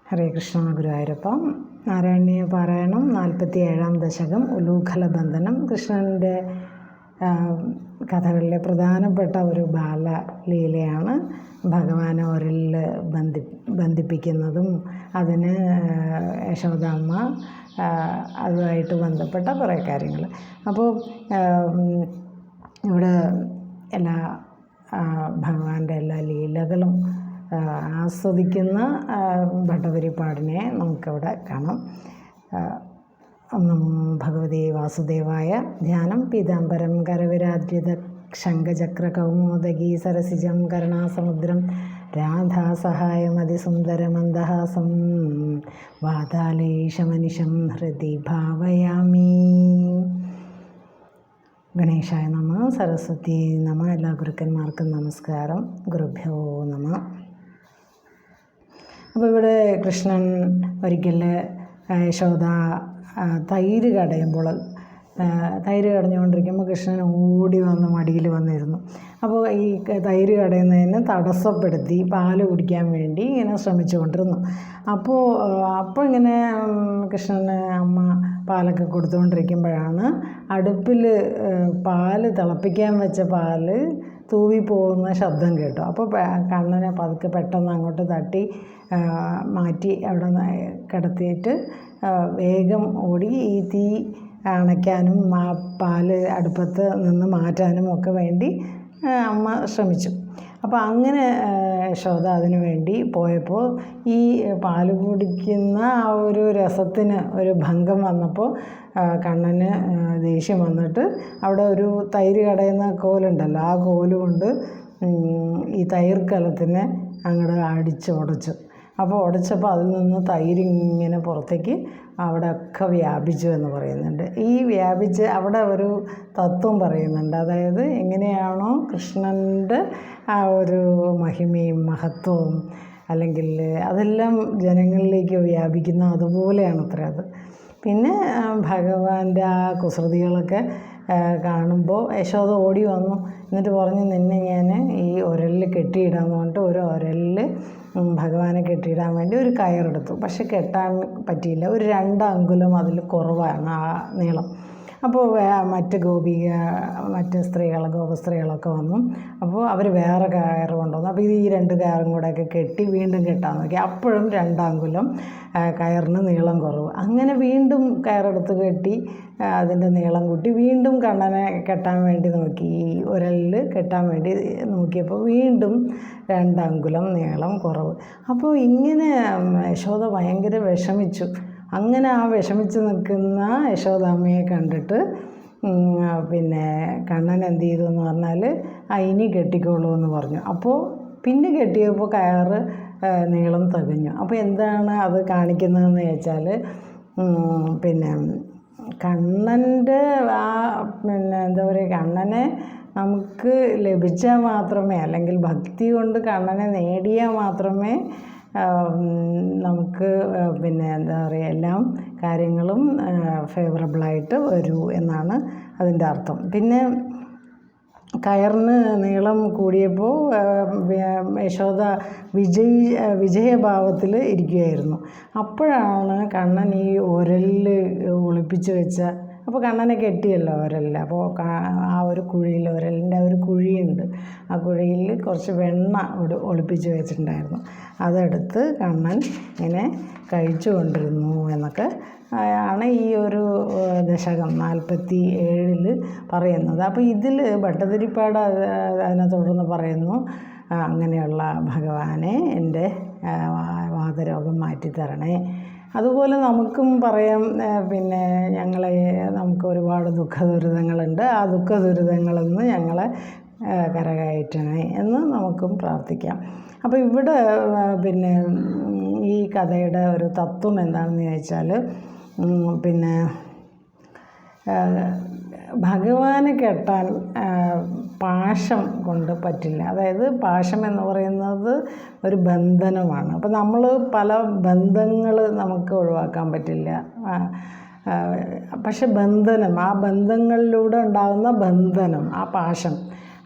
ഹരേ കൃഷ്ണ. ഗുരുവായൂരപ്പം. നാരായണീയ പാരായണം 47-ാം ദശകം. ഉലൂഖലബന്ധനം. കൃഷ്ണൻ്റെ കഥകളിലെ പ്രധാനപ്പെട്ട ഒരു ബാലലീലയാണ്. ഭഗവാനെ ഒരലിൽ ബന്ധിപ്പിക്കുന്നതും അതിന് യശോദാമ്മ അതുമായിട്ട് ബന്ധപ്പെട്ട കുറേ കാര്യങ്ങൾ. അപ്പോൾ ഇവിടെ എല്ലാ ഭഗവാന്റെ എല്ലാ ലീലകളും ആസ്വദിക്കുന്ന ഭട്ടതിരിപ്പാടിനെ നമുക്കവിടെ കാണാം. നമോ ഭഗവതേ വാസുദേവായ. ധ്യാനം. പീതാംബരം കരവിരാജിത ശംഖചക്ര കൗമോദകീ സരസിജം കരുണാസമുദ്രം രാധാസഹായമതിസുന്ദരമന്ദഹാസം വാതാലീശമനിശം ഹൃദി ഭാവയാമി. ഗണേശായ നമ. സരസ്വതി നമ. എല്ലാ ഗുരുക്കന്മാർക്കും നമസ്കാരം. ഗുരുഭ്യോ നമ. അപ്പോൾ ഇവിടെ കൃഷ്ണൻ ഒരിക്കൽ യശോദ തൈര് കടഞ്ഞുകൊണ്ടിരിക്കുമ്പോൾ കൃഷ്ണൻ ഓടി വന്ന് മടിയിൽ വന്നിരുന്നു. അപ്പോൾ ഈ തൈര് കടയുന്നതിന് തടസ്സപ്പെടുത്തി പാല് കുടിക്കാൻ വേണ്ടി ഇങ്ങനെ ശ്രമിച്ചുകൊണ്ടിരുന്നു. അപ്പോൾ ഇങ്ങനെ കൃഷ്ണന് അമ്മ പാലൊക്കെ കൊടുത്തുകൊണ്ടിരിക്കുമ്പോഴാണ് അടുപ്പിൽ പാല് തിളപ്പിക്കാൻ വെച്ച പാല് തൂവിപ്പോകുന്ന ശബ്ദം കേട്ടു. അപ്പോൾ കണ്ണനെ പതുക്കെ പെട്ടെന്ന് അങ്ങോട്ട് തട്ടി മാറ്റി അവിടെ കിടത്തിയിട്ട് വേഗം ഓടി ഈ തീ അണയ്ക്കാനും ആ പാല് അടുപ്പത്ത് നിന്ന് മാറ്റാനും ഒക്കെ വേണ്ടി അമ്മ ശ്രമിച്ചു. അപ്പോൾ അങ്ങനെ യശോദ അതിനു വേണ്ടി പോയപ്പോൾ ഈ പാല് കുടിക്കുന്ന ആ ഒരു രസത്തിന് ഒരു ഭംഗം വന്നപ്പോൾ കണ്ണന് ദേഷ്യം വന്നിട്ട് അവിടെ ഒരു തൈര് കടയുന്ന കോലുണ്ടല്ലോ, ആ കോല് കൊണ്ട് ഈ തൈർ കലത്തിനെ അങ്ങോട്ട് ഉടച്ചു. അപ്പോൾ ഉടച്ചപ്പോൾ അതിൽ നിന്ന് തൈരിങ്ങനെ പുറത്തേക്ക് അവിടെ ഒക്കെ വ്യാപിച്ചു എന്ന് പറയുന്നുണ്ട്. ഈ വ്യാപിച്ച് അവിടെ ഒരു തത്വം പറയുന്നുണ്ട്. അതായത് എങ്ങനെയാണോ കൃഷ്ണൻ്റെ ആ ഒരു മഹിമയും മഹത്വവും അല്ലെങ്കിൽ അതെല്ലാം ജനങ്ങളിലേക്ക് വ്യാപിക്കുന്ന അതുപോലെയാണ് അത്ര അത്. പിന്നെ ഭഗവാന്റെ ആ കുസൃതികളൊക്കെ കാണുമ്പോൾ യശോദ ഓടി വന്നു. എന്നിട്ട് പറഞ്ഞു, നിന്നെ ഞാൻ ഈ ഉരലിൽ കെട്ടിയിടാമെന്ന് പറഞ്ഞിട്ട് ഒരു ഉരലിൽ ഭഗവാനെ കെട്ടിയിടാൻ വേണ്ടി ഒരു കയറെടുത്തു. പക്ഷെ കെട്ടാൻ പറ്റിയില്ല. ഒരു 2 അങ്കുലം അതിൽ കുറവാണ് ആ നീളം. അപ്പോൾ മറ്റ് ഗോപസ്ത്രീകളൊക്കെ വന്നു. അപ്പോൾ അവർ വേറെ കയർ കൊണ്ടുവന്നു. അപ്പോൾ ഈ 2 കയറും കൂടെയൊക്കെ കെട്ടി വീണ്ടും കെട്ടാൻ നോക്കി. അപ്പോഴും 2 അങ്കുലം കയറിന് നീളം കുറവ്. അങ്ങനെ വീണ്ടും കയറെടുത്ത് കെട്ടി അതിൻ്റെ നീളം കൂട്ടി വീണ്ടും കണ്ണനെ കെട്ടാൻ വേണ്ടി നോക്കി. ഈ ഉരലിൽ കെട്ടാൻ വേണ്ടി നോക്കിയപ്പോൾ വീണ്ടും 2 അങ്കുലം നീളം കുറവ്. അപ്പോൾ ഇങ്ങനെ യശോദ ഭയങ്കര വിഷമിച്ചു. അങ്ങനെ ആ വിഷമിച്ച് നിൽക്കുന്ന യശോദാമ്മയെ കണ്ടിട്ട് പിന്നെ കണ്ണൻ എന്ത് ചെയ്തു എന്ന് പറഞ്ഞാൽ ഇനി കെട്ടിക്കോളൂ എന്ന് പറഞ്ഞു. അപ്പോൾ പിന്നെ കെട്ടിയപ്പോൾ കയറ് നീളം തികഞ്ഞു. അപ്പോൾ എന്താണ് അത് കാണിക്കുന്നതെന്ന് ചോദിച്ചാൽ പിന്നെ കണ്ണൻ്റെ ആ എന്താ പറയുക, കണ്ണനെ നമുക്ക് ലഭിച്ചാൽ മാത്രമേ, അല്ലെങ്കിൽ ഭക്തി കൊണ്ട് കണ്ണനെ നേടിയാൽ മാത്രമേ നമുക്ക് എന്താ പറയുക, എല്ലാം കാര്യങ്ങളും ഫേവറബിളായിട്ട് വരൂ എന്നാണ് അതിൻ്റെ അർത്ഥം. പിന്നെ കയറിന് നീളം കൂടിയപ്പോൾ യശോദ വിജയഭാവത്തിൽ ഇരിക്കുകയായിരുന്നു. അപ്പോഴാണ് കണ്ണൻ ഈ ഉരലിൽ ഒളിപ്പിച്ച് വെച്ച, അപ്പോൾ കണ്ണനെ കെട്ടിയല്ലോ ഉരലിൽ. അപ്പോൾ ആ ഒരു കുഴിയിൽ, ഉരലിൻ്റെ ഒരു കുഴിയുണ്ട്, ആ കുഴിയിൽ കുറച്ച് വെണ്ണ ഒളിപ്പിച്ച് വെച്ചിട്ടുണ്ടായിരുന്നു. അതെടുത്ത് കണ്ണൻ ഇങ്ങനെ കഴിച്ചു കൊണ്ടിരുന്നു എന്നൊക്കെ ആണ് ഈ ഒരു ദശകം 47-ൽ പറയുന്നത്. അപ്പോൾ ഇതിൽ ഭട്ടതിരിപ്പാട് അതിനെ തുടർന്ന് പറയുന്നു, അങ്ങനെയുള്ള ഭഗവാനെ എൻ്റെ വാതരോഗം മാറ്റിത്തരണേ. അതുപോലെ നമുക്കും പറയാം, പിന്നെ നമുക്ക് ഒരുപാട് ദുഃഖദുരിതങ്ങളുണ്ട്, ആ ദുഃഖദുരിതങ്ങളിൽ നിന്ന് ഞങ്ങളെ കരകയറ്റണേ എന്ന് നമുക്കും പ്രാർത്ഥിക്കാം. അപ്പോൾ ഇവിടെ പിന്നെ ഈ കഥയുടെ ഒരു തത്വം എന്താണെന്ന് ചോദിച്ചാൽ, പിന്നെ ഭഗവാനെ കെട്ടാൻ പാശം കൊണ്ട് പറ്റില്ല. അതായത് പാശം എന്ന് പറയുന്നത് ഒരു ബന്ധനമാണ്. അപ്പോൾ നമ്മൾ പല ബന്ധങ്ങൾ നമുക്ക് ഒഴിവാക്കാൻ പറ്റില്ല. പക്ഷെ ബന്ധനം, ആ ബന്ധങ്ങളിലൂടെ ഉണ്ടാകുന്ന ബന്ധനം, ആ പാശം,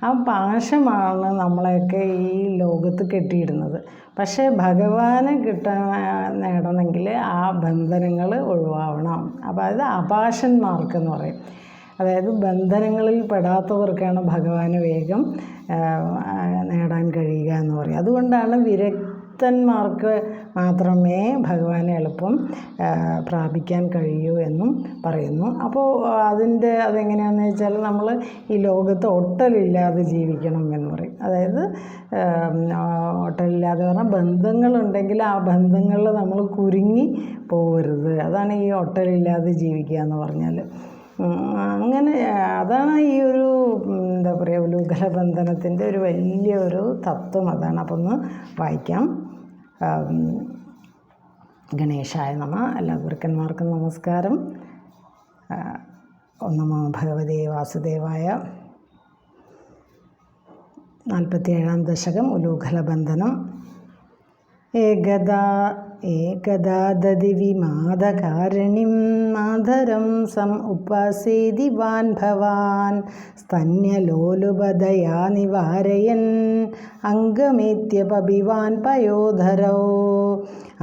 ആ പാശമാണ് നമ്മളെയൊക്കെ ഈ ലോകത്ത് കെട്ടിയിടുന്നത്. പക്ഷേ ഭഗവാനെ നേടണമെങ്കിൽ ആ ബന്ധനങ്ങൾ ഒഴിവാവണം. അപ്പോൾ അത് അപാശന്മാർക്കെന്ന് പറയും. അതായത് ബന്ധനങ്ങളിൽ പെടാത്തവർക്കാണ് ഭഗവാന് വേഗം നേടാൻ കഴിയുക എന്ന് പറയും. അതുകൊണ്ടാണ് വിരക്തന്മാർക്ക് മാത്രമേ ഭഗവാനെ എളുപ്പം പ്രാപിക്കാൻ കഴിയൂ എന്നും പറയുന്നു. അപ്പോൾ അതെങ്ങനെയാണെന്ന് വെച്ചാൽ നമ്മൾ ഈ ലോകത്ത് ഒട്ടലില്ലാതെ ജീവിക്കണം എന്ന് പറയും. അതായത് ഒട്ടലില്ലാതെ പറഞ്ഞാൽ ബന്ധങ്ങളുണ്ടെങ്കിൽ ആ ബന്ധങ്ങളിൽ നമ്മൾ കുരുങ്ങി പോകരുത്. അതാണ് ഈ ഒട്ടലില്ലാതെ ജീവിക്കുക എന്ന് പറഞ്ഞാൽ. അങ്ങനെ അതാണ് ഈ ഒരു എന്താ പറയുക ഉലൂഖല ബന്ധനത്തിൻ്റെ ഒരു വലിയൊരു തത്വം അതാണ്. അപ്പോൾ ഒന്ന് വായിക്കാം. ഗണേശായ നമഃ. എല്ലാ ഗുരുക്കന്മാർക്കും നമസ്കാരം. ഓം നമോ ഭഗവതേ വാസുദേവായ. 47-ാം ദശകം ഉലൂഖല ബന്ധനം. ഏകദാ ദദി വിമാദകാരിണീം മാധരം ഉപാസേതി വാൻ ഭവാൻ സ്തന്യലോലുപദയാ നിവാരയൻ അംഗമേത്യപഭിവാൻ പയോധരോ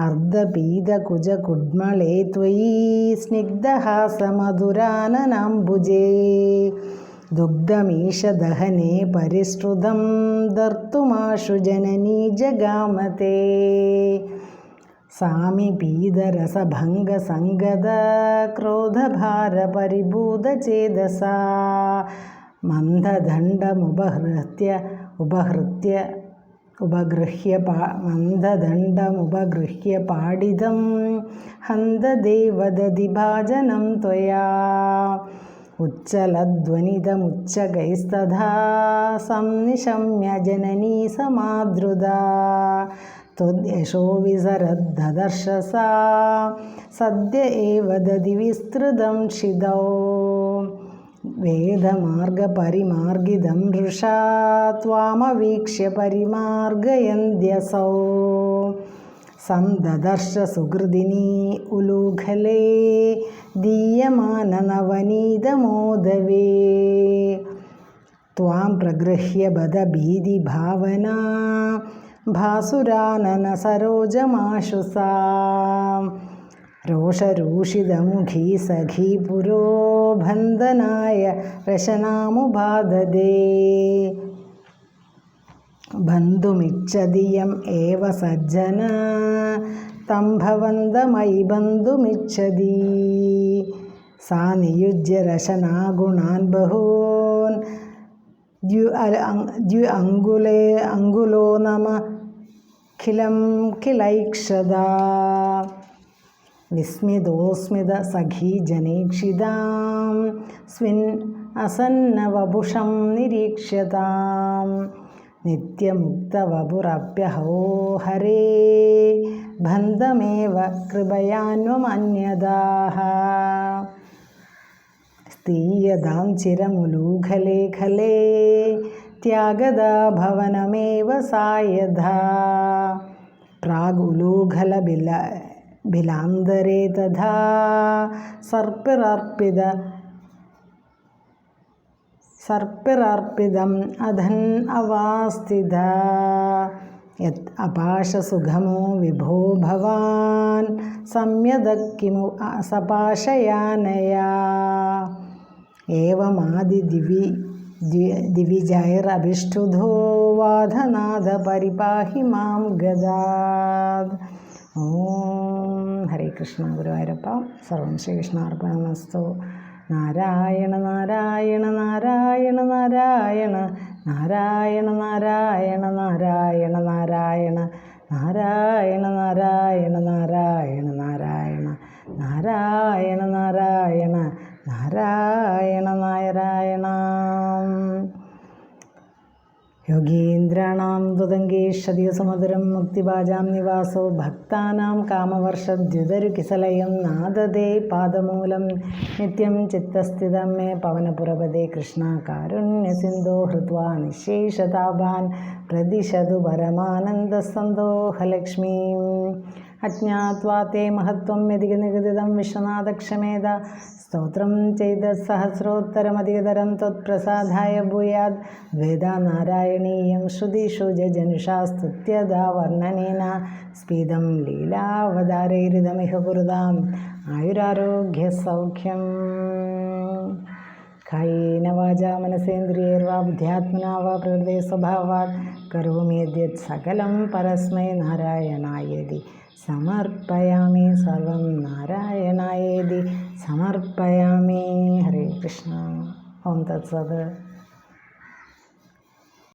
അർദ്ധപീതകുജകുഡ്മളേ ത്വയി സ്നിഗ്ധഹാസമധുരാനനാംബുജേ ദുഗ്ധമീശദഹനേ പരിശ്രുതം ദർത്തുമാശു ജനനീ ജഗാമതേ സാമി പീതരസഭംഗസംഗത ക്രോധഭാരപരിഭൂതചേതസാ മന്ദദണ്ഡമുപഗൃഹ്യ പാടിതം ഹന്തദേവദതിഭാജനം ത്വയാ ഉജ്ജലധ്വനിതമുച്ചകൈസ്തഥാ സംനിശമ്യ ജനനീ സമാദൃതാ ത്വദ്യശോ വിസരദ്ധദർശ സാ സദ്യ ഏവ ദദി വിസ്തൃതം ക്ഷിതൗ വേദമാർഗപരിമാർഗിതം ഋഷാ ത്വാമവീക്ഷ്യ പരിമാർഗയന്ത്യസൗ സന്തദർശ സുഹൃദിനീ ഉലൂഖലേ ദീയമാനനവനീതമോദവേ ത്വാം പ്രഗൃഹ്യ ബദഭീതിഭാവനാ ഭാസുരാനന സരോജമാശു സാ രോഷരൂഷിതമുഖീ സഖീ പുരോ ബന്ധനായ രശനാമുപാദദേ ബന്ധുമിച്ഛതിയം ഏവ സജ്ജന തം ഭവന്തമയി ബന്ധുമിച്ഛതി സാ നിയുജ്യ രശനാഗുണാൻ ബഹൂൻ അങ്കുലോ നമ ഖിലം ഖിലൈക്ഷദാ വിസ്മിതോസ്മിത സഖീ ജനേക്ഷിതാം സ്വിൻ അസന്നവപുഷം നിരീക്ഷ്യതാം നിത്യമുക്തവപുരപ്യഹോ ഹരേ ബന്ധമേവ കൃപയാന്വമന്യദാഃ സ്തീയതാം ചിരമുലൂഖലേ ഖലേ ത്യാഗദാ ഭവനമേവ സായധാ പ്രാഗുലൂഖലബിലാന്തരേ തഥാ സർപ്പിറർപ്പിതം അധൻ അവാസ്ഥിതാ യത് അപാശസുഖമോ വിഭോ ഭവാൻ സംയദഃ കിമു സപാശയാനയാ ഏവമാദി ദിവിജൈരഭിഷ്ടുധോ വാധനാഥ പരിപാഹി മാം ഗദാദ്. ഓം ഹരേ കൃഷ്ണ. ഗുരുവായൂരപ്പ. സർവം ശ്രീകൃഷ്ണാർപ്പണമസ്തു. നാരായണ നാരായണ നാരായണ നാരായണ നാരായണ നാരായണ നാരായണ നാരായണ നാരായണ നാരായണ നാരായണ നാരായണ നാരായണ നാരായണ നാരായണ നാരായണ. യോഗീന്ദ്രാണാം ത്വദംഗേഷധികസുമധുരം മുക്തിഭാജാം നിവാസോ ഭക്താനാം കാമവർഷദ്യുതരുകിസലയം നാദദേ പാദമൂലം നിത്യം ചിത്തസ്ഥിതം മേ പവനപുരപദേ കൃഷ്ണ കാരുണ്യസിന്ധോ ഹൃത്വാ നിശേഷതാപാൻ പ്രതിശതു പരമാനന്ദസന്തോഹലക്ഷ്മീം. അജ്ഞാത്വാ തേ മഹത്വം യതിനിഗദിതം വിശ്വനാഥക്ഷമേത സ്തോത്രം ചെയ്ത സഹസ്രോത്തരമധികതരം ത്വത്പ്രസാദായ ഭൂയാത് വേദനാരായണീയം ശ്രുതിഷു ജനുഷാ സ്തുത്യതാ വർണ്ണനേന സ്ഫീതം ലീലാവതാരൈരിതമിഹ കുരുതാം ആയുരാരോഗ്യസൗഖ്യം. കായേന വാചാ മനസേന്ദ്രിയൈർവാ ബുദ്ധ്യാത്മനാ വാ പ്രകൃതേ സ്വഭാവാത് കരോമി യദ്യത് സകലം പരസ്മൈ നാരായണായേതി സമർപ്പയാമി. സർവം നാരായണായേതി സമർപ്പയാമി. ഹരേ കൃഷ്ണ. ഓം തത്സത്.